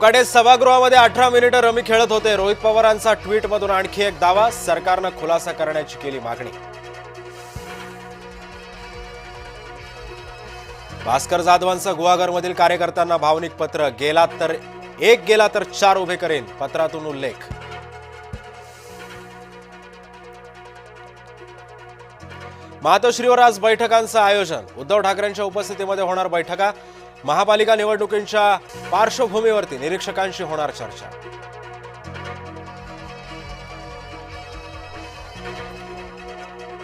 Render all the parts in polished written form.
कडे सभागृहामध्ये 18 मिनिटं रमी खेळत होते. रोहित पवारांचा ट्विटमधून आणखी एक दावा, सरकारनं खुलासा करण्याची केली मागणी. भास्कर जाधवांचं गुहागरमधील कार्यकर्त्यांना भावनिक पत्र, गेला तर 4 उभे करेन, पत्रातून उल्लेख. मातोश्रीवर आज बैठकांचं आयोजन, उद्धव ठाकरेंच्या उपस्थितीमध्ये होणार बैठका. महापालिका निवडणुकींच्या पार्श्वभूमीवरती निरीक्षकांशी होणार चर्चा.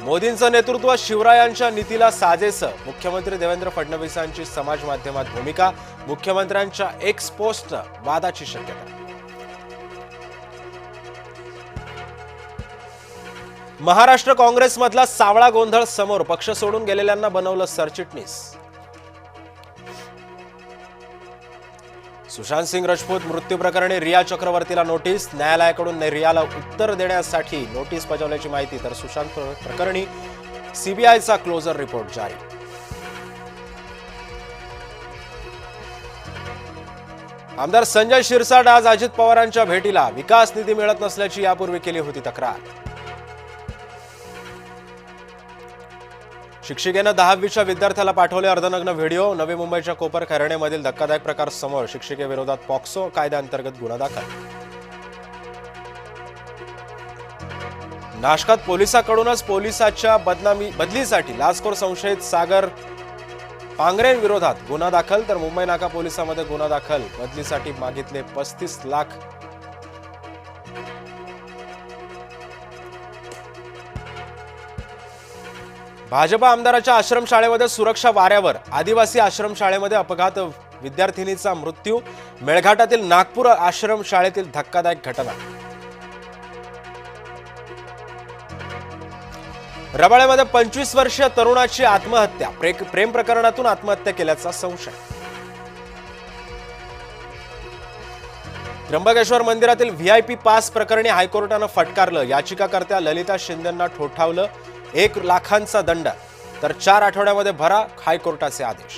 मोदींचं नेतृत्व शिवरायांच्या नीतीला साजेसं, मुख्यमंत्री देवेंद्र फडणवीसांची समाज माध्यमात भूमिका. मुख्यमंत्र्यांच्या एक्स पोस्ट वादाची शक्यता. महाराष्ट्र काँग्रेसमधला सावळा गोंधळ समोर, पक्ष सोडून गेलेल्यांना बनवलं सरचिटणीस. सुशांत सिंग राजपूत मृत्यू प्रकरणी रिया चक्रवर्तीला नोटीस, न्यायालयाकडून रियाला उत्तर देण्यासाठी नोटीस बजावल्याची माहिती. तर सुशांत प्रकरणी सीबीआयचा क्लोजर रिपोर्ट जारी. आमदार संजय शिरसाट आज अजित पवारांच्या भेटीला, विकास निधी मिळत नसल्याची यापूर्वी केली होती तक्रार. शिक्षिकेनं 10वीच्या विद्यार्थ्याला पाठवले अर्धनग्न व्हिडिओ. नवी मुंबईच्या कोपर खैरण्यामधील धक्कादायक प्रकार समोर, शिक्षिकेविरोधात पॉक्सो कायद्याअंतर्गत गुन्हा दाखल. नाशकात पोलिसांकडूनच पोलिसाच्या बदलीसाठी लाचखोर संशयित सागर पांगरेंविरोधात गुन्हा दाखल. तर मुंबई नाका पोलिसांमध्ये गुन्हा दाखल, बदलीसाठी मागितले 35 लाख. भाजपा आमदाराच्या आश्रमशाळेमध्ये सुरक्षा वाऱ्यावर, आदिवासी आश्रमशाळेमध्ये अपघात, विद्यार्थिनीचा मृत्यू. मेळघाटातील नागपूर आश्रमशाळेतील धक्कादायक घटना. रबाळ्यामध्ये 25 वर्षीय तरुणाची आत्महत्या, प्रेम प्रकरणातून आत्महत्या केल्याचा संशय. त्र्यंबकेश्वर मंदिरातील व्हीआयपी पास प्रकरणी हायकोर्टानं फटकारलं. याचिकाकर्त्या ललिता शिंदेंना ठोठावलं. 1 लाखांचा दंड, तर 4 आठवड्यामध्ये भरा, हायकोर्टाचे आदेश.